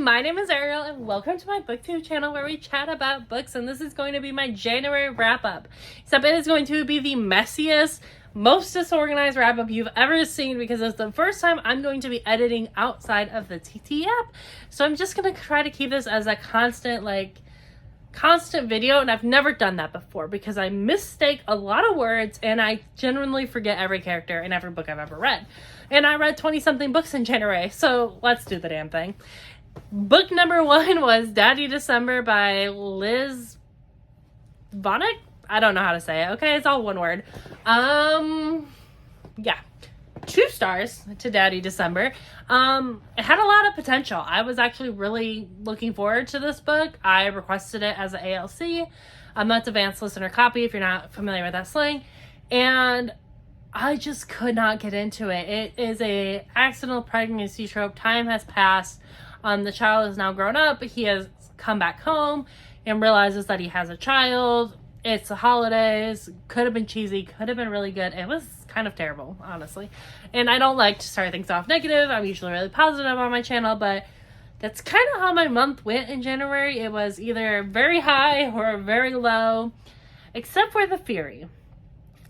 my name is Ariel and welcome to my booktube channel where we chat about books, and this is going to be my January wrap-up. Except it is going to be the messiest, most disorganized wrap-up you've ever seen because it's the first time I'm going to be editing outside of the TT app. So I'm just going to try to keep this as a constant video, and I've never done that before because I mistake a lot of words and I genuinely forget every character in every book I've ever read. And I read 20-something books in January, so let's do the damn thing. Book number 1 was Daddy December by Liz Vonnick? I don't know how to say it. Okay, it's all one word. Yeah. 2 stars to Daddy December. It had a lot of potential. I was actually really looking forward to this book. I requested it as an ALC. That's advanced listener copy if you're not familiar with that slang. And I just could not get into it. It is a accidental pregnancy trope. Time has passed. The child is now grown up. He has come back home and realizes that he has a child. It's the holidays. Could have been cheesy. Could have been really good. It was kind of terrible, honestly. And I don't like to start things off negative. I'm usually really positive on my channel, but that's kind of how my month went in January. It was either very high or very low, except for The Fury.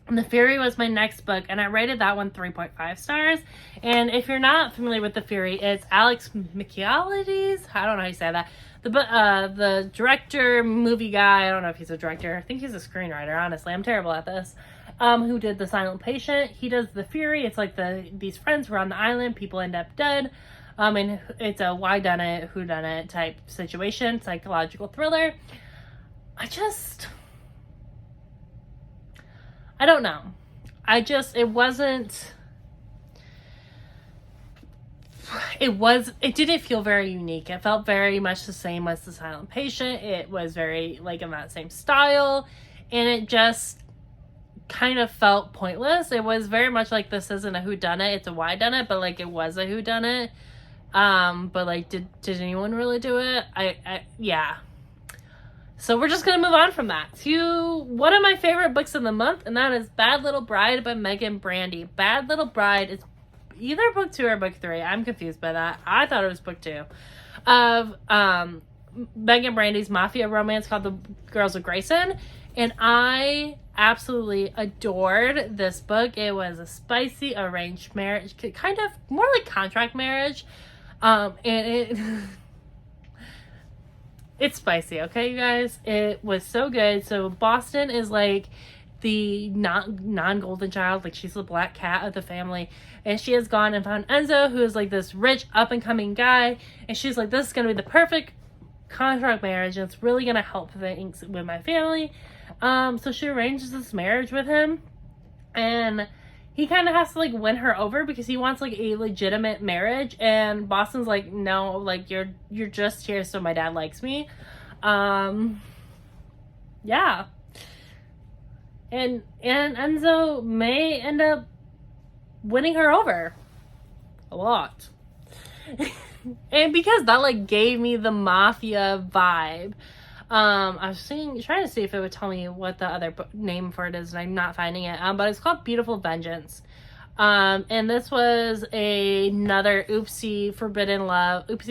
And The Fury was my next book, and I rated that one 3.5 stars. And if you're not familiar with The Fury, it's Alex Michaelides. I don't know how you say that. The director, movie guy, I don't know if he's a director. I think he's a screenwriter, honestly. I'm terrible at this. Who did The Silent Patient. He does The Fury. It's like these friends who are on the island. People end up dead. And it's a why done it, who done it type situation. Psychological thriller. I don't know. It didn't feel very unique. It felt very much the same as The Silent Patient. It was very, in that same style. And it just kind of felt pointless. It was very much like this isn't a whodunit, it's a whodunit, but, it was a whodunit. But, did anyone really do it? Yeah. So we're just going to move on from that to one of my favorite books of the month, and that is Bad Little Bride by Megan Brandy. Bad Little Bride is either book 2 or book 3. I'm confused by that. I thought it was book 2 of Megan Brandy's mafia romance called The Girls of Grayson, and I absolutely adored this book. It was a spicy arranged marriage, kind of more like contract marriage, and it... It's spicy, okay, you guys? It was so good. So Boston is the non-golden child. She's the black cat of the family. And she has gone and found Enzo, who is this rich up-and-coming guy. And she's like, this is going to be the perfect contract marriage. And it's really going to help things with my family. So she arranges this marriage with him. And he kind of has to win her over because he wants a legitimate marriage, and Boston's like, no, you're just here so my dad likes me. Yeah. And Enzo may end up winning her over a lot. And because that gave me the mafia vibe. I was trying to see if it would tell me what the other name for it is, and I'm not finding it. But it's called Beautiful Vengeance. And this was another oopsie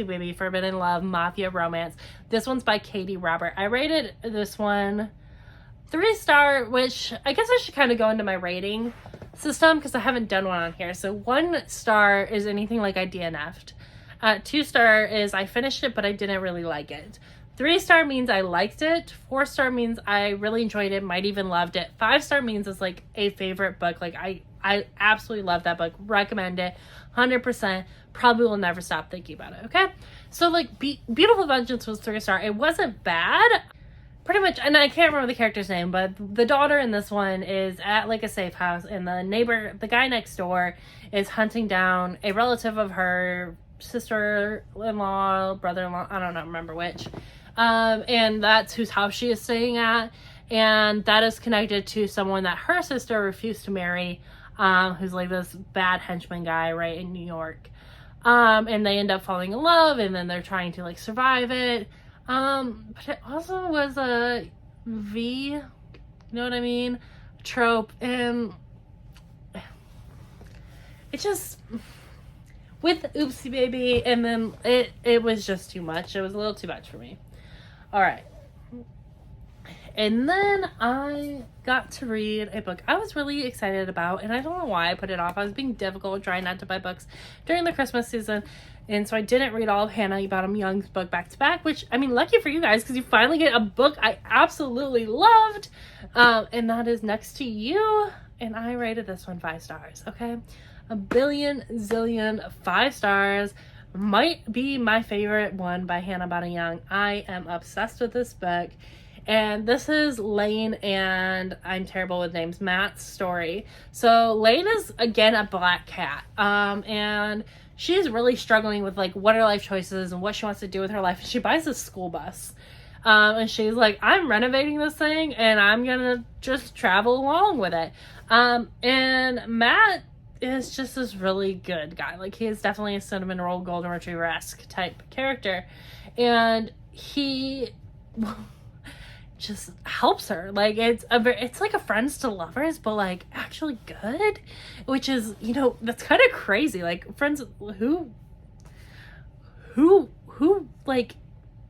baby forbidden love mafia romance. This one's by Katie Robert. I rated this one 3-star, which I guess I should kind of go into my rating system because I haven't done one on here. So 1 star is anything I DNF'd. 2-star is I finished it, but I didn't really like it. 3-star means I liked it. 4-star means I really enjoyed it, might even loved it. 5-star means it's a favorite book. I absolutely love that book. Recommend it. 100%. Probably will never stop thinking about it, okay? So, Beautiful Vengeance was 3-star. It wasn't bad. Pretty much, and I can't remember the character's name, but the daughter in this one is at, a safe house, and the guy next door is hunting down a relative of her sister-in-law, brother-in-law, I don't remember which. And that's whose house she is staying at. And that is connected to someone that her sister refused to marry, who's this bad henchman guy right in New York. And they end up falling in love, and then they're trying to survive it. But it also was a you know what I mean? Trope, and it just with Oopsie Baby, and then it was just too much. It was a little too much for me. All right. And then I got to read a book I was really excited about, and I don't know why I put it off. I was being difficult, trying not to buy books during the Christmas season, and so I didn't read all of Hannah Bottom Young's book back to back, which, I mean, lucky for you guys, because you finally get a book I absolutely loved, and that is Next to You, and I rated this one 5 stars, okay? A billion, zillion, 5 stars. Might be my favorite one by Hannah Bottom Young. I am obsessed with this book. And this is Lane and, I'm terrible with names, Matt's story. So Lane is, again, a black cat. And she's really struggling with, like, what her life choices and what she wants to do with her life. And she buys a school bus. And she's like, I'm renovating this thing and I'm going to just travel along with it. And Matt is just this really good guy. Like, he is definitely a cinnamon roll golden retriever-esque type character. And he just helps her. Like, it's like a friends to lovers, but like actually good, which is, you know, that's kind of crazy. Like, friends who like,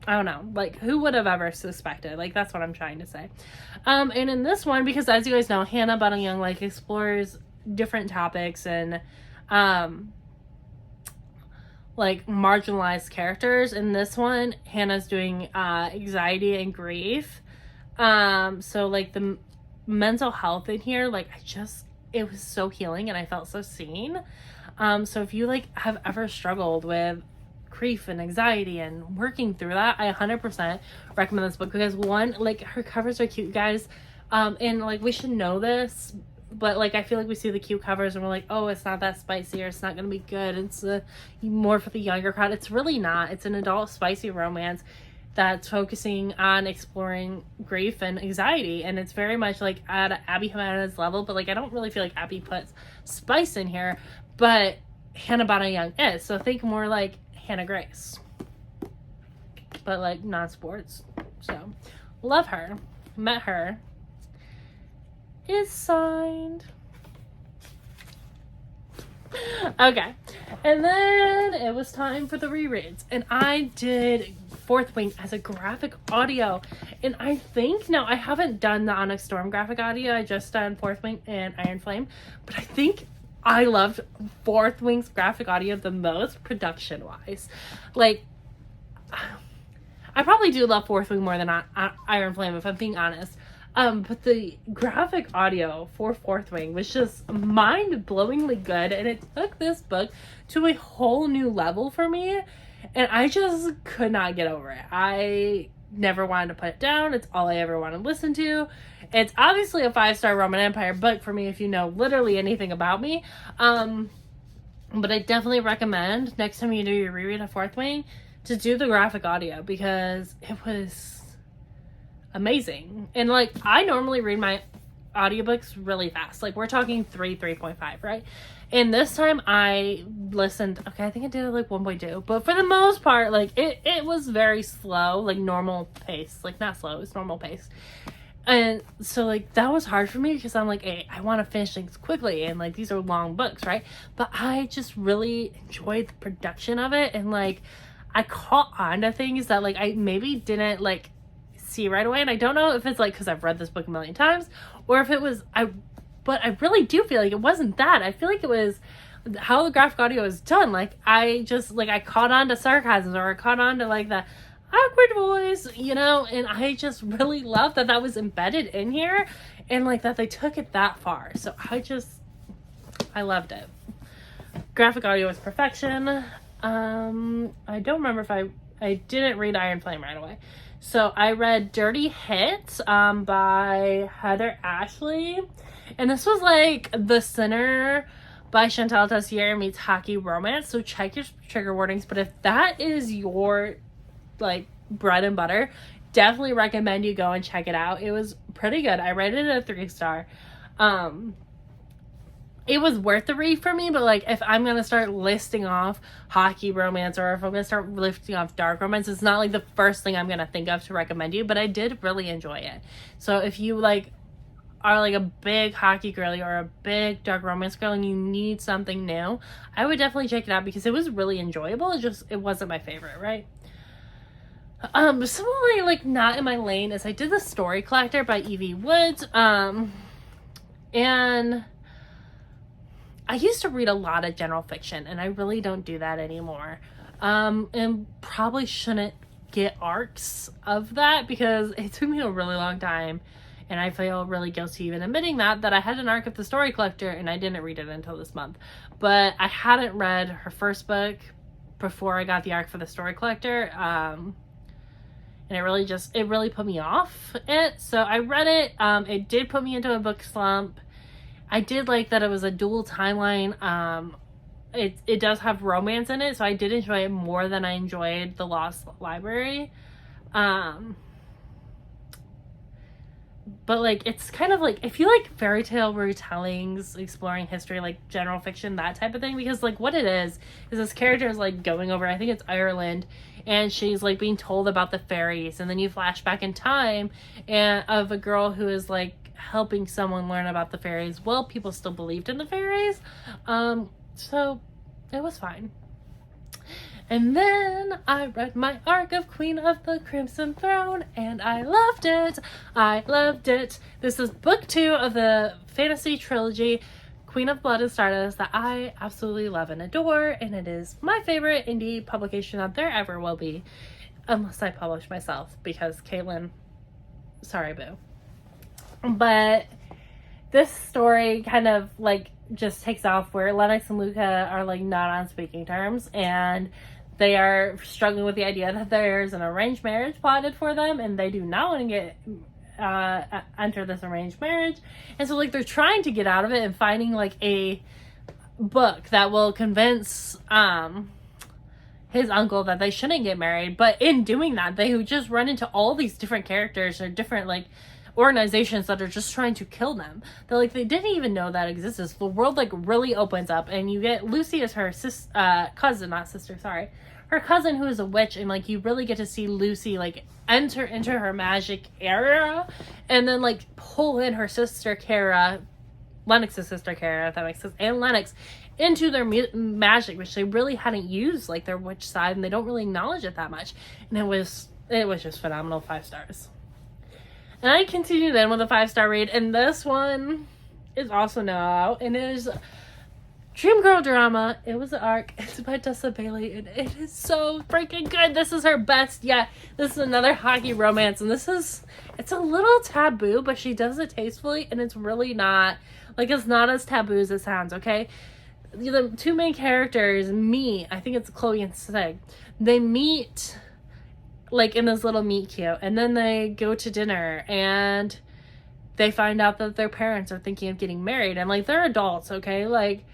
I don't know, like, who would have ever suspected? Like, that's what I'm trying to say. And in this one, because as you guys know, Hannah Bottom Young, like, explores different topics and like marginalized characters. In this one, Hannah's doing anxiety and grief. So like the mental health in here, like, it was so healing and I felt so seen. So if you like have ever struggled with grief and anxiety and working through that, I 100% recommend this book, because one, like, her covers are cute, guys. And like, we should know this, but like, I feel like we see the cute covers and we're like, oh, it's not that spicy, or it's not gonna be good, it's more for the younger crowd. It's really not. It's an adult spicy romance that's focusing on exploring grief and anxiety, and it's very much like at Abby Jimenez level, but like, I don't really feel like Abby puts spice in here, but Hannah Bottom Young is. So think more like Hannah Grace, but like non-sports. So love her, met her, is signed. Okay, and then it was time for the rereads, and I did Fourth Wing as a graphic audio, and I think, now I haven't done the Onyx Storm graphic audio, I just done Fourth Wing and Iron Flame, but I think I loved Fourth Wing's graphic audio the most, production wise. Like, I probably do love Fourth Wing more than Iron Flame, if I'm being honest. But the graphic audio for Fourth Wing was just mind-blowingly good, and it took this book to a whole new level for me, and I just could not get over it. I never wanted to put it down. It's all I ever wanted to listen to. It's obviously a 5-star Roman Empire book for me if you know literally anything about me. But I definitely recommend next time you do your reread of Fourth Wing to do the graphic audio, because it was amazing. And like, I normally read my audiobooks really fast. Like, we're talking 3.5, right? And this time I listened, okay, I think I did it like 1.2, but for the most part, like, it was very slow, like normal pace, like not slow, it's normal pace. And so like, that was hard for me, because I'm like, hey, I want to finish things quickly, and like, these are long books, right? But I just really enjoyed the production of it, and like, I caught on to things that like I maybe didn't like see right away. And I don't know if it's like because I've read this book a million times, or if it was but I really do feel like it wasn't that. I feel like it was how the graphic audio is done. Like, I just like, I caught on to sarcasm, or I caught on to like the awkward voice, you know, and I just really love that that was embedded in here, and like that they took it that far. So I loved it. Graphic audio was perfection. I don't remember if I didn't read Iron Flame right away. So I read Dirty Hits by Heather Ashley. And this was like The Sinner by Chantal Tessier meets hockey romance. So check your trigger warnings. But if that is your like bread and butter, definitely recommend you go and check it out. It was pretty good. I rated it a 3-star. It was worth the read for me, but like, if I'm gonna start listing off hockey romance, or if I'm gonna start listing off dark romance, it's not like the first thing I'm gonna think of to recommend you, but I did really enjoy it. So if you like are like a big hockey girly or a big dark romance girl and you need something new, I would definitely check it out because it was really enjoyable. It wasn't my favorite, right? Similarly, like not in my lane is I did The Story Collector by Evie Woods. And I used to read a lot of general fiction and I really don't do that anymore. And probably shouldn't get arcs of that because it took me a really long time. And I feel really guilty even admitting that I had an arc of The Story Collector and I didn't read it until this month. But I hadn't read her first book before I got the arc for The Story Collector. And it really put me off it. So I read it. It did put me into a book slump. I did like that it was a dual timeline. It does have romance in it, so I did enjoy it more than I enjoyed The Lost Library. But like it's kind of like if you like fairy tale retellings, exploring history, like general fiction, that type of thing, because like what it is this character is like going over, I think it's Ireland, and she's like being told about the fairies, and then you flash back in time and of a girl who is like helping someone learn about the fairies. Well, people still believed in the fairies, so it was fine. And then I read my arc of Queen of the Crimson Throne, and I loved it. I loved it. This is book 2 of the fantasy trilogy, Queen of Blood and Stardust, that I absolutely love and adore, and it is my favorite indie publication that there ever will be, unless I publish myself, because Caitlin, sorry boo. But this story kind of like just takes off where Lennox and Luca are like not on speaking terms, and they are struggling with the idea that there's an arranged marriage plotted for them, and they do not want to get enter this arranged marriage. And so like they're trying to get out of it and finding like a book that will convince his uncle that they shouldn't get married. But in doing that, they just run into all these different characters or different like organizations that are just trying to kill them. They're like, they didn't even know that existed. The world like really opens up, and you get Lucy as her cousin, not sister, sorry, her cousin, who is a witch, and like you really get to see Lucy like enter into her magic era, and then like pull in her sister Kara, Lennox's sister Kara, if that makes sense, and Lennox into their magic, which they really hadn't used like their witch side, and they don't really acknowledge it that much. And it was just phenomenal. 5 stars. And I continued in with a 5-star read, and this one is also now out, and it is Dream Girl Drama. It was an arc. It's by Tessa Bailey, and it is so freaking good. This is her best yet. This is another hockey romance, and it's a little taboo, but she does it tastefully, and it's really not, like, it's not as taboo as it sounds, okay? The 2 main characters meet, I think it's Chloe and Sig. They meet like in this little meet cute, and then they go to dinner and they find out that their parents are thinking of getting married, and like they're adults, okay, like,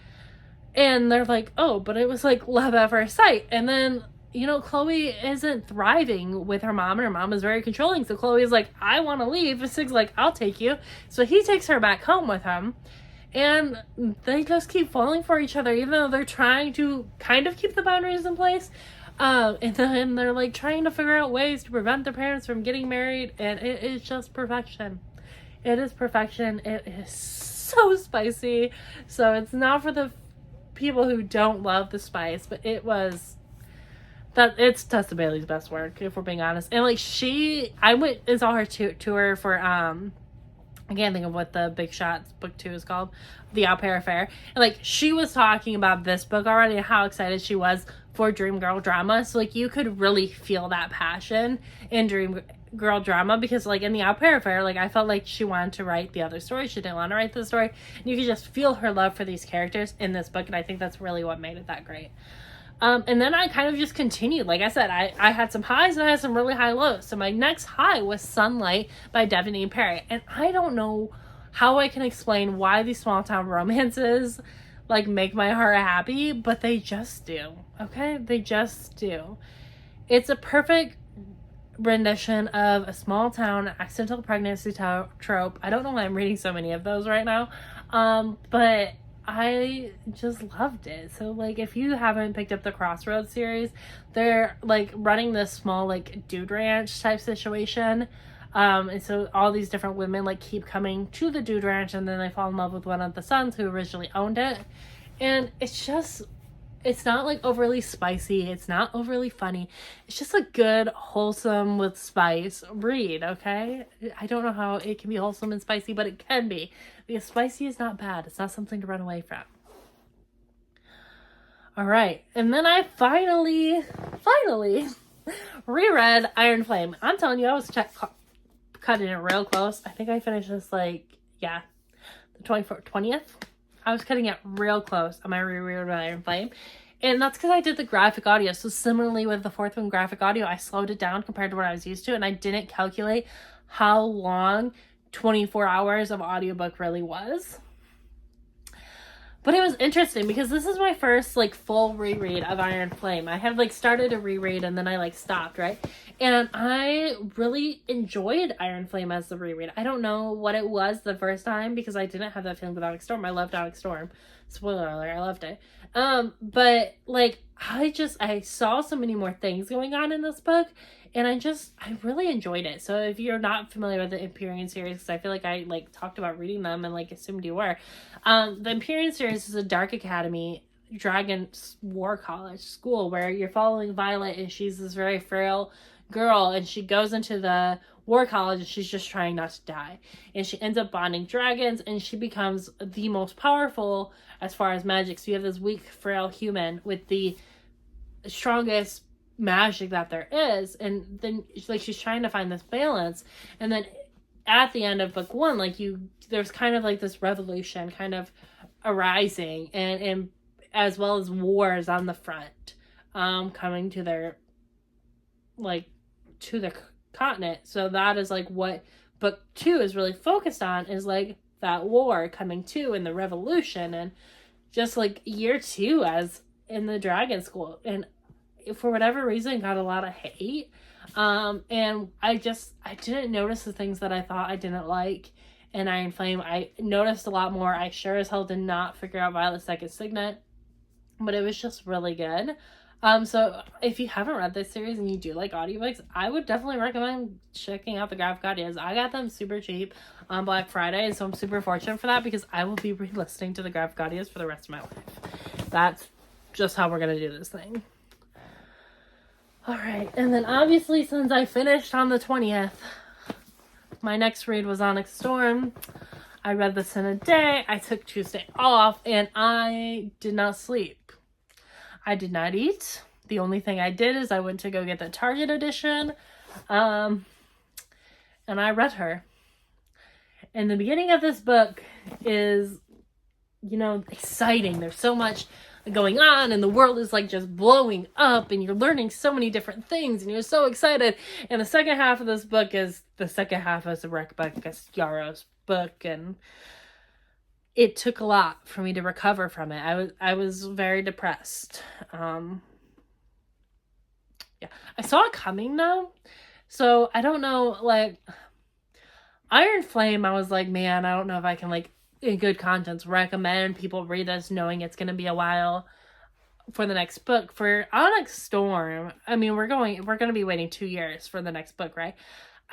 and they're like, oh, but it was like love at first sight. And then, you know, Chloe isn't thriving with her mom, and her mom is very controlling, so Chloe is like, I want to leave, and Sig's like, I'll take you. So he takes her back home with him, and they just keep falling for each other, even though they're trying to kind of keep the boundaries in place. And then they're like trying to figure out ways to prevent their parents from getting married, and it is just perfection. It is perfection. It is so spicy. So it's not for the people who don't love the spice, but it's Tessa Bailey's best work, if we're being honest. And like I went and saw her tour for I can't think of what the Big Shots book 2 is called, The Au Pair Affair. And like she was talking about this book already and how excited she was for Dream Girl Drama. So like you could really feel that passion in Dream Girl Drama, because like in The Au Pair Affair, like I felt like she wanted to write the other story. She didn't want to write the story. And you could just feel her love for these characters in this book, and I think that's really what made it that great. And then I kind of just continued. Like I said, I had some highs and I had some really high lows. So my next high was Sunlight by Devonine Perry. And I don't know how I can explain why these small town romances like make my heart happy, but they just do. Okay? They just do. It's a perfect rendition of a small town accidental pregnancy trope. I don't know why I'm reading so many of those right now. But I just loved it. So like if you haven't picked up the Crossroads series, they're like running this small like dude ranch type situation. And so all these different women like keep coming to the Dude Ranch, and then they fall in love with one of the sons who originally owned it. And it's not like overly spicy, it's not overly funny, it's just a good wholesome with spice read. Okay, I don't know how it can be wholesome and spicy, but it can be, because spicy is not bad. It's not something to run away from. All right, and then I finally reread Iron Flame. I'm telling you, I was cutting it real close. I think I finished this the 20th. I was cutting it real close on my reread of Iron Flame. And that's because I did the graphic audio. So similarly with the fourth one graphic audio, I slowed it down compared to what I was used to. And I didn't calculate how long 24 hours of audiobook really was. But it was interesting because this is my first full reread of Iron Flame. I had started to reread and then I stopped, right? And I really enjoyed Iron Flame as the reread. I don't know what it was the first time because I didn't have that feeling with Onyx Storm. I loved Onyx Storm. Spoiler alert, I loved it. But I saw so many more things going on in this book, and I really enjoyed it. So if you're not familiar with the Empyrean series, because I feel like I talked about reading them and assumed you were, the Empyrean series is a dark academy, dragon war college school where you're following Violet, and she's this very frail girl, and she goes into the war college and she's just trying not to die, and she ends up bonding dragons, and she becomes the most powerful as far as magic. So you have this weak, frail human with the strongest magic that there is, and then she's trying to find this balance. And then at the end of book one, there's kind of this revolution kind of arising, and as well as wars on the front coming to their to the continent. So that is what book two is really focused on, is that war coming to, and the revolution, and just year two as in the dragon school. And for whatever reason got a lot of hate, and I didn't notice the things that I thought I didn't like in Iron Flame. I noticed a lot more. I sure as hell did not figure out Violet's second signet, but it was just really good. So if you haven't read this series and you do like audiobooks, I would definitely recommend checking out the graphic audios. I got them super cheap on Black Friday, so I'm super fortunate for that, because I will be re-listening to the graphic audios for the rest of my life. That's just how we're gonna do this thing. Alright, and then obviously since I finished on the 20th, my next read was Onyx Storm. I read this in a day. I took Tuesday off, and I did not sleep. I did not eat. The only thing I did is I went to go get the Target edition, and I read her. And the beginning of this book is, exciting. There's so much going on, and the world is just blowing up, and you're learning so many different things, and you're so excited. And the second half of this book is the second half of Rebecca Yarros's book, and it took a lot for me to recover from it. I was very depressed. Yeah, I saw it coming though, so I don't know. Iron Flame, I was man, I don't know if I can in good conscience recommend people read this knowing it's gonna be a while for the next book. For Onyx Storm, I mean, we're gonna be waiting 2 years for the next book, right?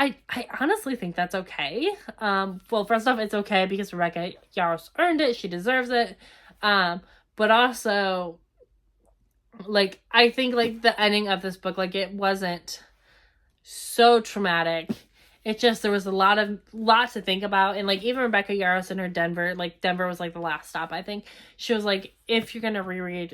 I honestly think that's okay. Well, first off, it's okay because Rebecca Yarros earned it. She deserves it. But also, I think, the ending of this book, it wasn't so traumatic. It just, there was a lot to think about. And, even Rebecca Yarros in her Denver, Denver was, the last stop, I think. She was if you're going to reread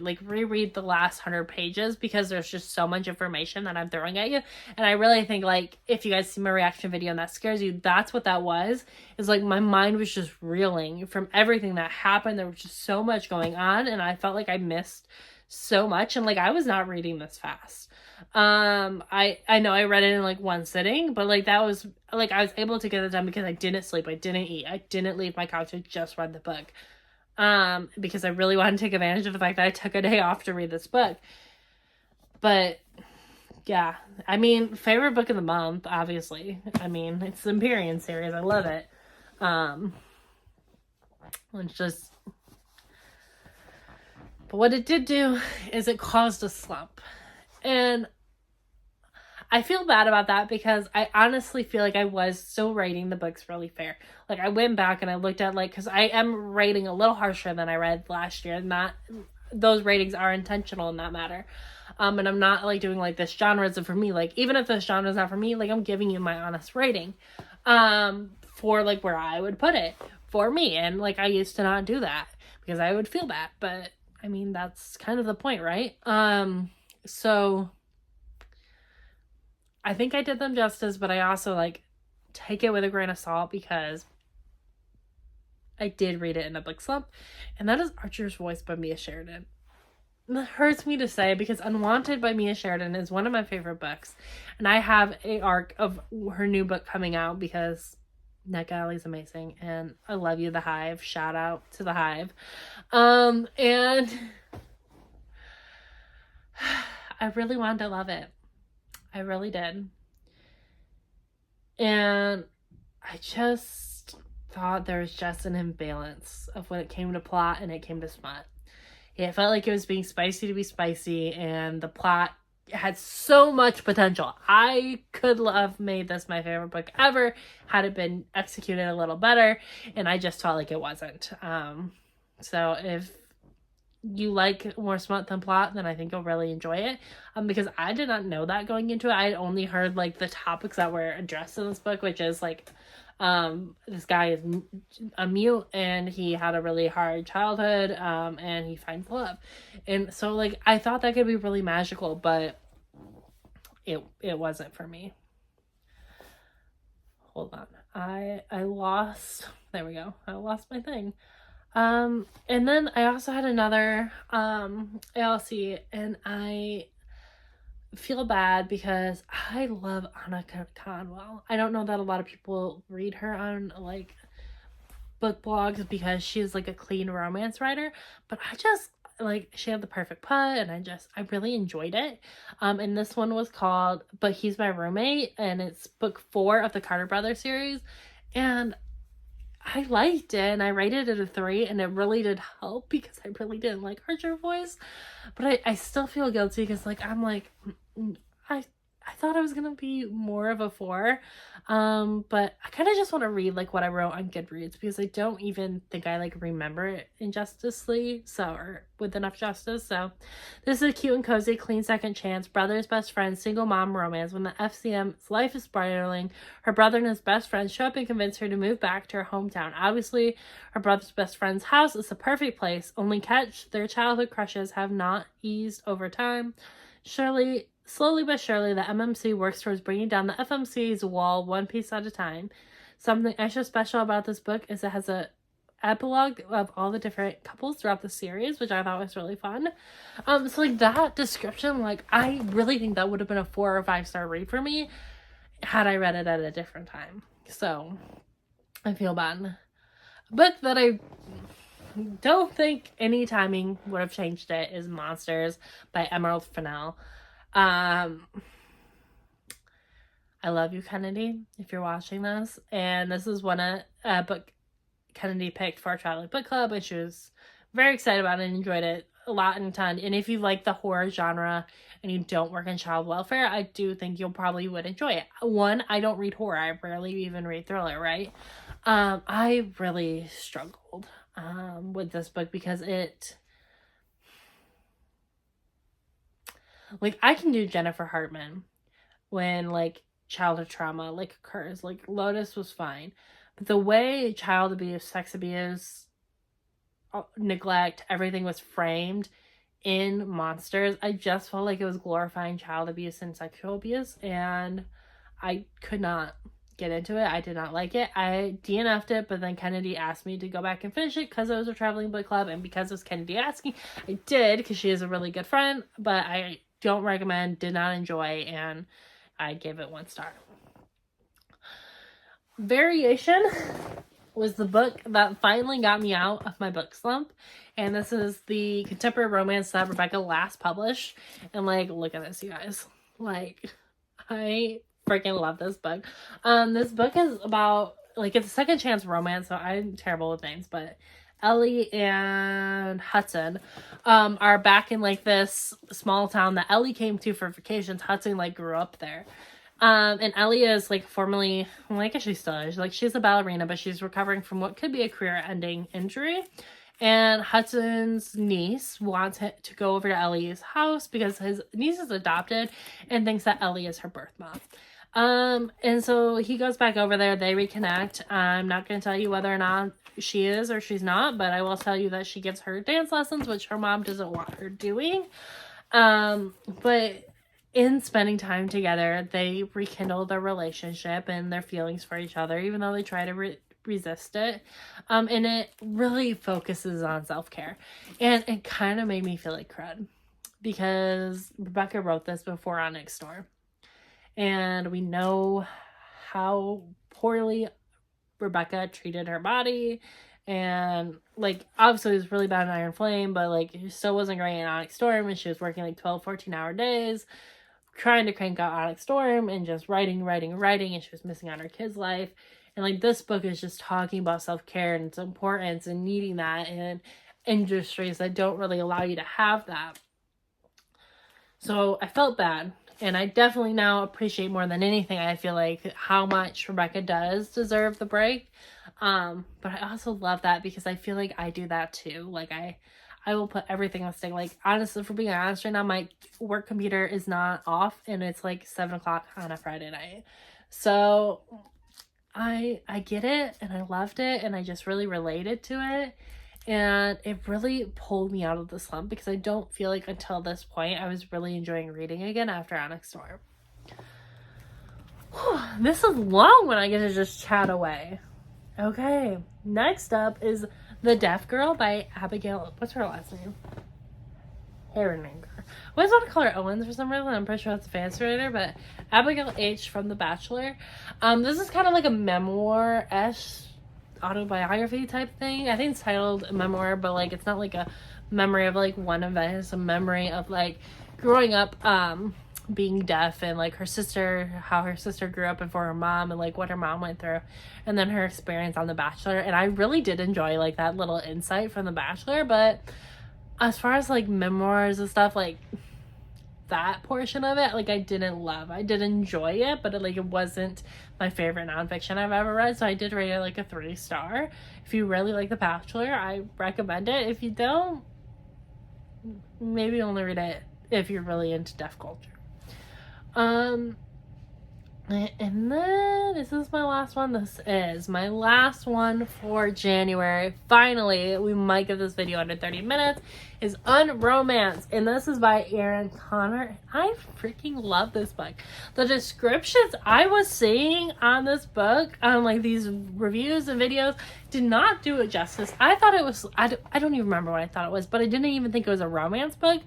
the last 100 pages, because there's just so much information that I'm throwing at you. And I really think, if you guys see my reaction video and that scares you, that's what that was. Is, my mind was just reeling from everything that happened. There was just so much going on, and I felt like I missed so much. And, I was not reading this fast. I know I read it in one sitting, but that was I was able to get it done because I didn't sleep, I didn't eat, I didn't leave my couch, I just read the book, because I really wanted to take advantage of the fact that I took a day off to read this book. But yeah, I mean, favorite book of the month, obviously. I mean, it's the Empyrean series, I love it. It's just, but what it did do is it caused a slump. And I feel bad about that because I honestly feel like I was still rating the books really fair. Like, I went back and I looked at, like, because I am rating a little harsher than I read last year. Not, those ratings are intentional in that matter. And I'm not, like, doing, like, this genre isn't for me. Like, even if this genre is not for me, like, I'm giving you my honest rating. For, like, where I would put it for me. And, like, I used to not do that because I would feel bad. But, I mean, that's kind of the point, right? So I think I did them justice, but I also, like, take it with a grain of salt because I did read it in a book slump, and that is Archer's Voice by Mia Sheridan. That hurts me to say because Unwanted by Mia Sheridan is one of my favorite books, and I have a arc of her new book coming out because NetGalley's amazing, and I love you, The Hive. Shout out to The Hive. And I really wanted to love it. I really did. And I just thought there was just an imbalance of when it came to plot and it came to smut. It felt like it was being spicy to be spicy, and the plot had so much potential. I could have made this my favorite book ever had it been executed a little better, and I just felt like it wasn't. So if you like more smut than plot, then I think you'll really enjoy it. Because I did not know that going into it. I had only heard, like, the topics that were addressed in this book, which is, like, this guy is a mute and he had a really hard childhood, and he finds love. And so, like, I thought that could be really magical, but it wasn't for me. Hold on. I lost, there we go. I lost my thing. And then I also had another, ALC, and I feel bad because I love Anna Conwell. I don't know that a lot of people read her on, like, book blogs because she's, like, a clean romance writer, but I just, like, she had the perfect put, and I really enjoyed it. And this one was called But He's My Roommate, and it's book 4 of the Carter Brothers series, and I liked it, and I rated it a 3, and it really did help because I really didn't like Archer's Voice, but I still feel guilty because, like, I'm like, I thought I was gonna be more of a 4, but I kind of just want to read, like, what I wrote on Goodreads because I don't even think I, like, remember it in Justice League, or with enough justice. So this is a cute and cozy, clean second chance, brother's best friend, single mom romance. When the FCM's life is spiraling, her brother and his best friend show up and convince her to move back to her hometown. Obviously, her brother's best friend's house is the perfect place. Only catch, their childhood crushes have not eased over time. Slowly but surely, the MMC works towards bringing down the FMC's wall one piece at a time. Something extra special about this book is it has a epilogue of all the different couples throughout the series, which I thought was really fun. So, like, that description, like, I really think that would have been a 4 or 5 star read for me had I read it at a different time. So, I feel bad. A book that I don't think any timing would have changed it is Monsters by Emerald Fennell. I love you, Kennedy, if you're watching this. And this is one book Kennedy picked for our Traveling Book Club, and she was very excited about it and enjoyed it a lot and a ton. And if you like the horror genre and you don't work in child welfare, I do think you'll probably would enjoy it. One, I don't read horror. I rarely even read thriller, right? I really struggled with this book because it... Like, I can do Jennifer Hartman when, like, childhood trauma, like, occurs. Like, Lotus was fine. But the way child abuse, sex abuse, neglect, everything was framed in Monsters, I just felt like it was glorifying child abuse and sexual abuse, and I could not get into it. I did not like it. I DNF'd it, but then Kennedy asked me to go back and finish it because it was a traveling book club, and because it was Kennedy asking, I did, because she is a really good friend, but I don't recommend, did not enjoy, and I gave it 1 star. Variation was the book that finally got me out of my book slump, and this is the contemporary romance that Rebecca last published, and, like, look at this, you guys. Like, I freaking love this book. This book is about, like, it's a second chance romance, so I'm terrible with names, but Ellie and Hudson are back in like this small town that Ellie came to for vacations. Hudson like grew up there. And Ellie is like formerly, well, I guess she still is. Like she's a ballerina, but she's recovering from what could be a career-ending injury. And Hudson's niece wants him to go over to Ellie's house because his niece is adopted and thinks that Ellie is her birth mom. And so he goes back over there, they reconnect. I'm not going to tell you whether or not she is or she's not, but I will tell you that she gives her dance lessons, which her mom doesn't want her doing. But in spending time together, they rekindle their relationship and their feelings for each other, even though they try to resist it. And it really focuses on self-care. And it kind of made me feel like crud because Rebecca wrote this before Onyx Storm. And we know how poorly Rebecca treated her body. And, like, obviously it was really bad in Iron Flame, but, like, it still wasn't great in Onyx Storm. And she was working, like, 12, 14-hour days, trying to crank out Onyx Storm and just writing. And she was missing out on her kid's life. And, like, this book is just talking about self-care and its importance and needing that in industries that don't really allow you to have that. So I felt bad. And I definitely now appreciate more than anything, I feel like, how much Rebecca does deserve the break. But I also love that because I feel like I do that too. Like, I will put everything on stake. Like, honestly, for being honest right now, my work computer is not off. And it's like 7 o'clock on a Friday night. So I get it. And I loved it. And I just really related to it. And it really pulled me out of the slump because I don't feel like until this point I was really enjoying reading again after Onyx Storm. This is long when I get to just chat away. Okay, next up is The Deaf Girl by Abigail. What's her last name? Herringer. I always want to call her Owens for some reason. I'm pretty sure that's a fancy writer, but Abigail H. from The Bachelor. This is kind of like a memoir-esque autobiography type thing. I think it's titled memoir, but like it's not like a memory of like one event. It's a memory of like growing up being deaf and like her sister, how her sister grew up before her mom and like what her mom went through, and then her experience on The Bachelor. And I really did enjoy like that little insight from The Bachelor. But as far as like memoirs and stuff, like that portion of it, like I didn't love. I did enjoy it, but it wasn't my favorite nonfiction I've ever read. So I did rate it like a 3-star. If you really like The Bachelor, I recommend it. If you don't, maybe only read it if you're really into deaf culture. And then this is my last one. This is my last one for January. Finally, we might get this video under 30 minutes. Is Unromance, and this is by Erin Connor. I freaking love this book. The descriptions I was seeing on this book, on like these reviews and videos, did not do it justice. I thought it was, I don't even remember what I thought it was, but I didn't even think it was a romance book,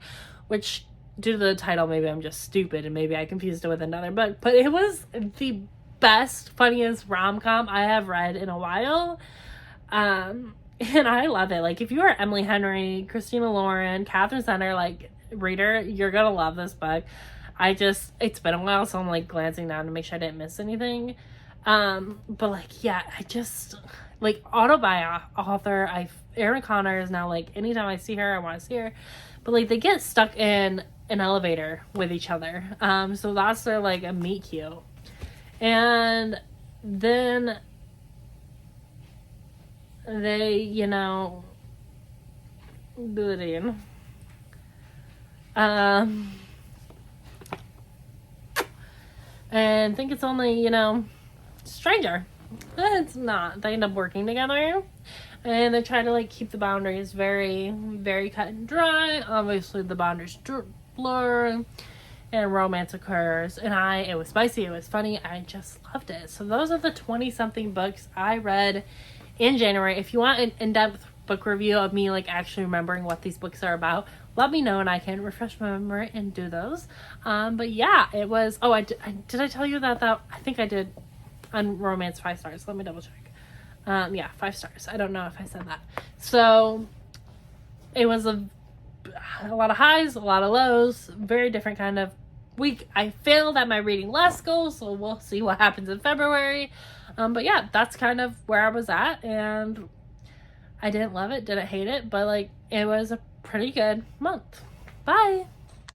which, due to the title, maybe I'm just stupid and maybe I confused it with another book. But it was the best, funniest rom-com I have read in a while. And I love it. Like, if you are Emily Henry, Christina Lauren, Catherine Center, like, reader, you're gonna love this book. It's been a while, so I'm, like, glancing down to make sure I didn't miss anything. But, like, yeah, like, author, Erin Connor is now, like, anytime I see her, I want to see her. But, like, they get stuck in an elevator with each other. So that's their, like, a meet cute. And then they, do it in. And think it's only, stranger. It's not. They end up working together. And they try to, like, keep the boundaries very, very cut and dry. Obviously, the boundaries blur. And romance occurs. And it was spicy. It was funny. I just loved it. So those are the 20-something books I read in January. If you want an in-depth book review of me, like, actually remembering what these books are about, let me know and I can refresh my memory and do those. But yeah, it was... Oh, did I tell you that I think I did on romance 5 stars. Let me double check. Yeah, 5 stars. I don't know if I said that. So it was a lot of highs, a lot of lows, very different kind of week. I failed at my reading last goal, so we'll see what happens in February. But yeah, that's kind of where I was at, and I didn't love it, didn't hate it, but like it was a pretty good month. Bye.